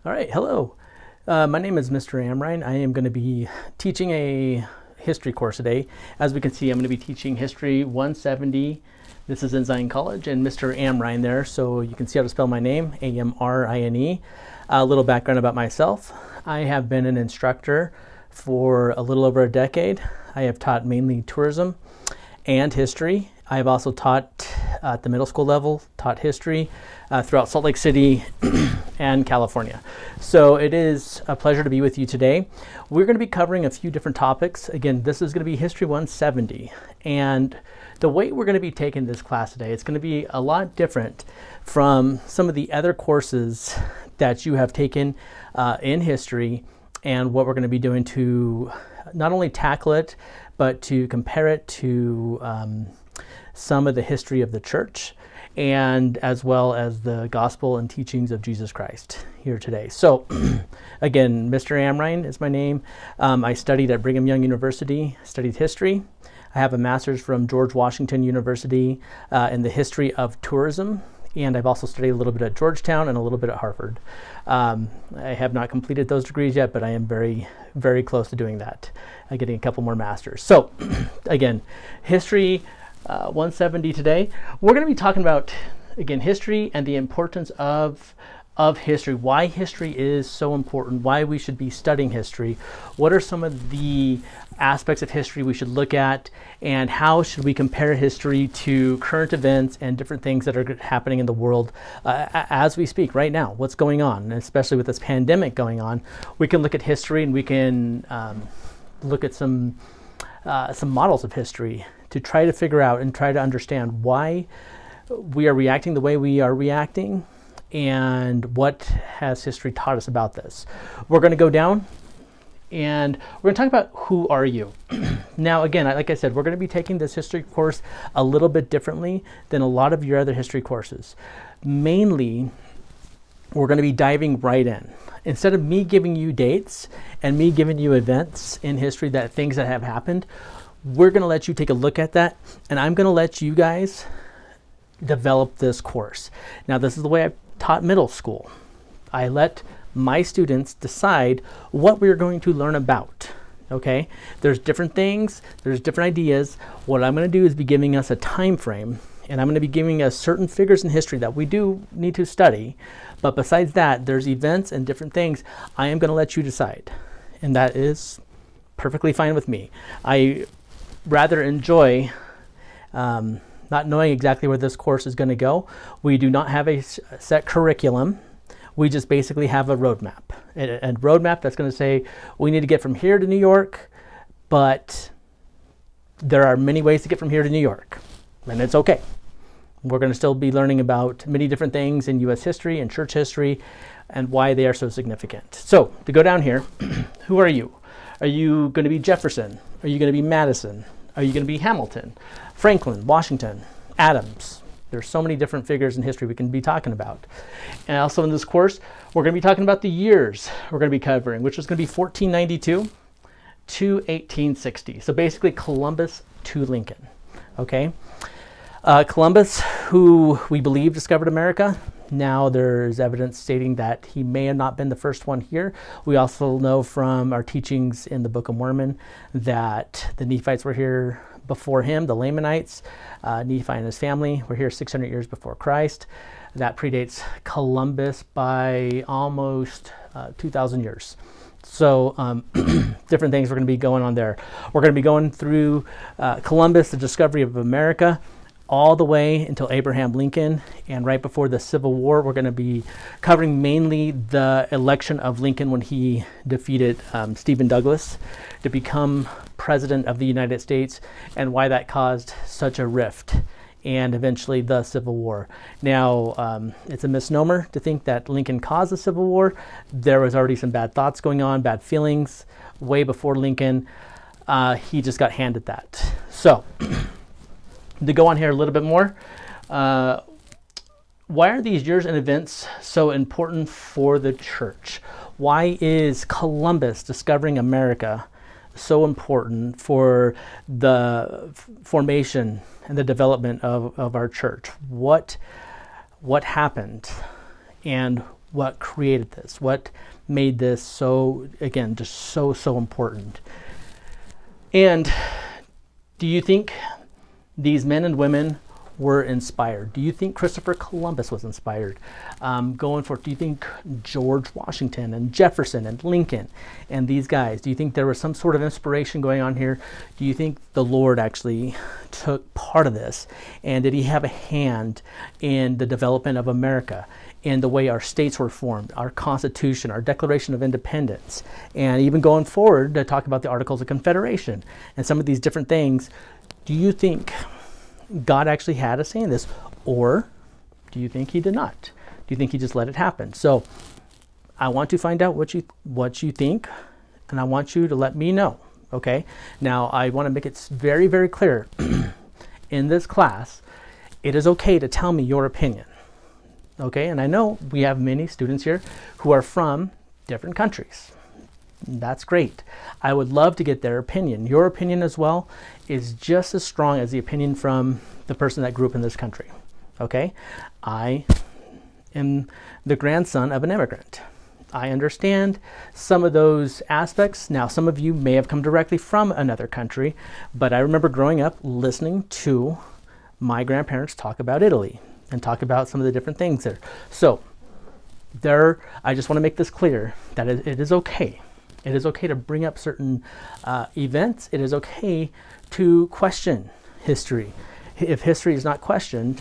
All right, hello. My name is Mr. Amrine. I am going to be teaching a history course today. As we can see, I'm going to be teaching History 170. This is in Zion College, and Mr. Amrine there, so you can see how to spell my name, A-M-R-I-N-E. A little background about myself. I have been an instructor for a little over a decade. I have taught mainly tourism and history. I have also taught at the middle school level, taught history throughout Salt Lake City and California. So it is a pleasure to be with you today. We're going to be covering a few different topics. Again, this is going to be History 170. And the way we're going to be taking this class today, it's going to be a lot different from some of the other courses that you have taken in history, and what we're going to be doing to not only tackle it, but to compare it to some of the history of the church, and as well as the gospel and teachings of Jesus Christ here today. So again, Mr. Amrine is my name. I studied at Brigham Young University, studied history. I have a master's from George Washington University in the history of tourism, and I've also studied a little bit at Georgetown and a little bit at Harvard. I have not completed those degrees yet, but I am very, very close to doing that, getting a couple more masters. So again, history 170 today. We're going to be talking about, again, history and the importance of history, why history is so important, why we should be studying history, what are some of the aspects of history we should look at, and how should we compare history to current events and different things that are happening in the world as we speak right now, what's going on, and especially with this pandemic going on. We can look at history, and we can look at some models of history to try to figure out and try to understand why we are reacting the way we are reacting, and what has history taught us about this. We're going to go down and we're going to talk about who are you. Now, again, like I said, we're going to be taking this history course a little bit differently than a lot of your other history courses. Mainly, we're going to be diving right in. Instead of me giving you dates and me giving you events in history, that things that have happened, we're going to let you take a look at that, and I'm going to let you guys develop this course. Now, this is the way I taught middle school. I let my students decide what we're going to learn about. Okay? There's different things, there's different ideas. What I'm going to do is be giving us a time frame, and I'm going to be giving us certain figures in history that we do need to study. But besides that, there's events and different things I am going to let you decide. And that is perfectly fine with me. I rather enjoy not knowing exactly where this course is going to go. We do not have a set curriculum. We just basically have a roadmap. A roadmap that's going to say we need to get from here to New York, but there are many ways to get from here to New York, and it's okay. We're going to still be learning about many different things in U.S. history and church history and why they are so significant. So to go down here, who are you? Are you going to be Jefferson? Are you going to be Madison? Are you going to be Hamilton, Franklin, Washington, Adams? There's so many different figures in history we can be talking about. And also in this course, we're going to be talking about the years we're going to be covering, which is going to be 1492 to 1860. So basically Columbus to Lincoln. Okay? Columbus, who we believe discovered America. Now there's evidence stating that he may have not been the first one here. We also know from our teachings in the Book of Mormon that the Nephites were here before him, the Lamanites. Nephi and his family were here 600 years before Christ. That predates Columbus by almost 2,000 years. So different things we're going to be going on there. We're going to be going through Columbus, the discovery of America, all the way until Abraham Lincoln, and right before the Civil War. We're going to be covering mainly the election of Lincoln when he defeated Stephen Douglas to become president of the United States, and why that caused such a rift and eventually the Civil War. Now, it's a misnomer to think that Lincoln caused the Civil War. There was already some bad thoughts going on, bad feelings way before Lincoln. He just got handed that. So to go on here a little bit more, why are these years and events so important for the church? Why is Columbus discovering America so important for the formation and the development of our church? What happened? And what created this, what made this so, again, just so important. And do you think these men and women were inspired? Do you think Christopher Columbus was inspired? Going forth, do you think George Washington and Jefferson and Lincoln and these guys, do you think there was some sort of inspiration going on here? Do you think the Lord actually took part of this? And did he have a hand in the development of America, in the way our states were formed, our Constitution, our Declaration of Independence, and even going forward to talk about the Articles of Confederation and some of these different things? Do you think God actually had a say in this, or do you think he did not? Do you think he just let it happen? So I want to find out what you think, and I want you to let me know. Okay. Now I want to make it very, very clear in this class, it is okay to tell me your opinion. Okay. And I know we have many students here who are from different countries. That's great. I would love to get their opinion. Your opinion as well is just as strong as the opinion from the person that grew up in this country. Okay? I am the grandson of an immigrant. I understand some of those aspects. Now, some of you may have come directly from another country, but I remember growing up listening to my grandparents talk about Italy and talk about some of the different things there. So, I just want to make this clear that it is okay. It is okay to bring up certain events. It is okay to question history. If history is not questioned,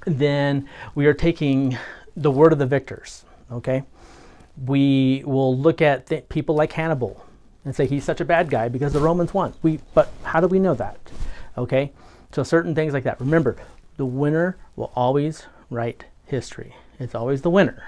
then we are taking the word of the victors, okay? We will look at people like Hannibal and say he's such a bad guy because the Romans won. But how do we know that? Okay? So certain things like that. Remember, the winner will always write history. It's always the winner,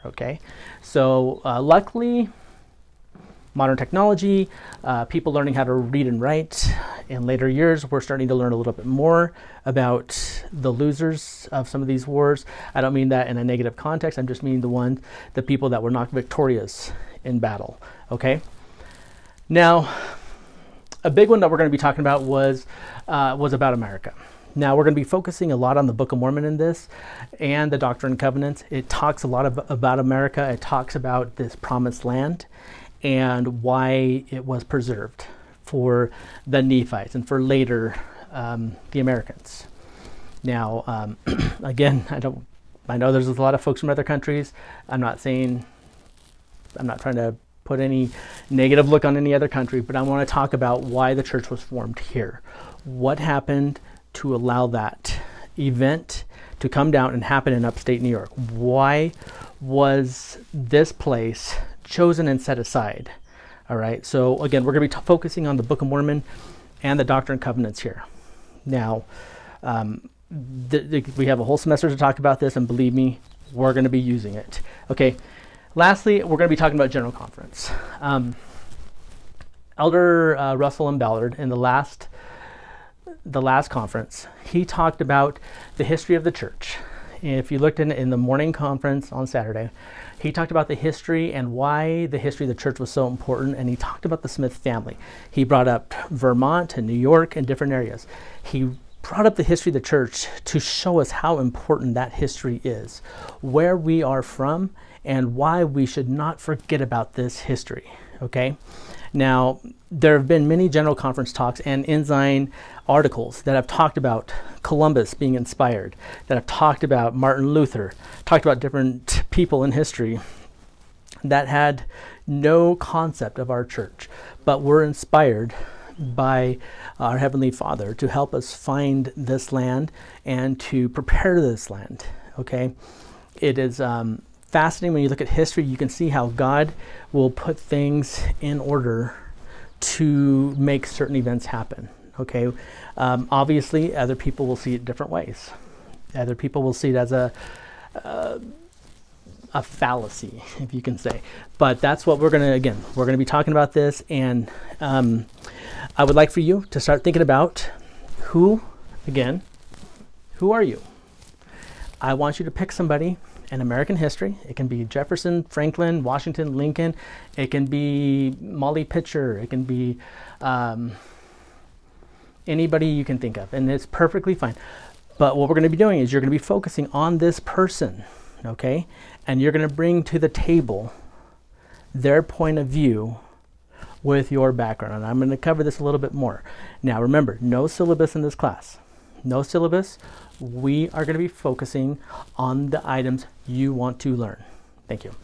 okay? So luckily, modern technology, people learning how to read and write. In later years, we're starting to learn a little bit more about the losers of some of these wars. I don't mean that in a negative context. I'm just meaning the people that were not victorious in battle. Okay. Now, a big one that we're going to be talking about was about America. Now, we're going to be focusing a lot on the Book of Mormon in this and the Doctrine and Covenants. It talks a lot about America. It talks about this promised land and why it was preserved for the Nephites and for later the Americans. Now, again, I know there's a lot of folks from other countries. I'm not trying to put any negative look on any other country, but I want to talk about why the church was formed here. What happened to allow that event to come down and happen in upstate New York? Why was this place chosen and set aside? All right, so again, we're going to be focusing on the Book of Mormon and the Doctrine and Covenants here. Now, we have a whole semester to talk about this, and believe me, we're going to be using it. Okay, lastly, we're going to be talking about General Conference. Elder Russell M. Ballard, in the last conference, he talked about the history of the church. If you looked in the morning conference on Saturday, he talked about the history and why the history of the church was so important, and he talked about the Smith family. He brought up Vermont and New York and different areas. He brought up the history of the church to show us how important that history is, where we are from, and why we should not forget about this history, okay? Now, there have been many General Conference talks and Ensign articles that have talked about Columbus being inspired, that have talked about Martin Luther, talked about different people in history that had no concept of our church, but were inspired by our Heavenly Father to help us find this land and to prepare this land, okay? It is fascinating when you look at history. You can see how God will put things in order to make certain events happen. Okay, obviously, other people will see it different ways. Other people will see it as a fallacy, if you can say. But that's what we're going to be talking about this, and I would like for you to start thinking about who are you? I want you to pick somebody in American history. It can be Jefferson, Franklin, Washington, Lincoln. It can be Molly Pitcher. It can be anybody you can think of, and it's perfectly fine. But what we're going to be doing is you're going to be focusing on this person, okay? And you're going to bring to the table their point of view with your background. And I'm going to cover this a little bit more. Now remember, no syllabus in this class. No syllabus. We are going to be focusing on the items you want to learn. Thank you.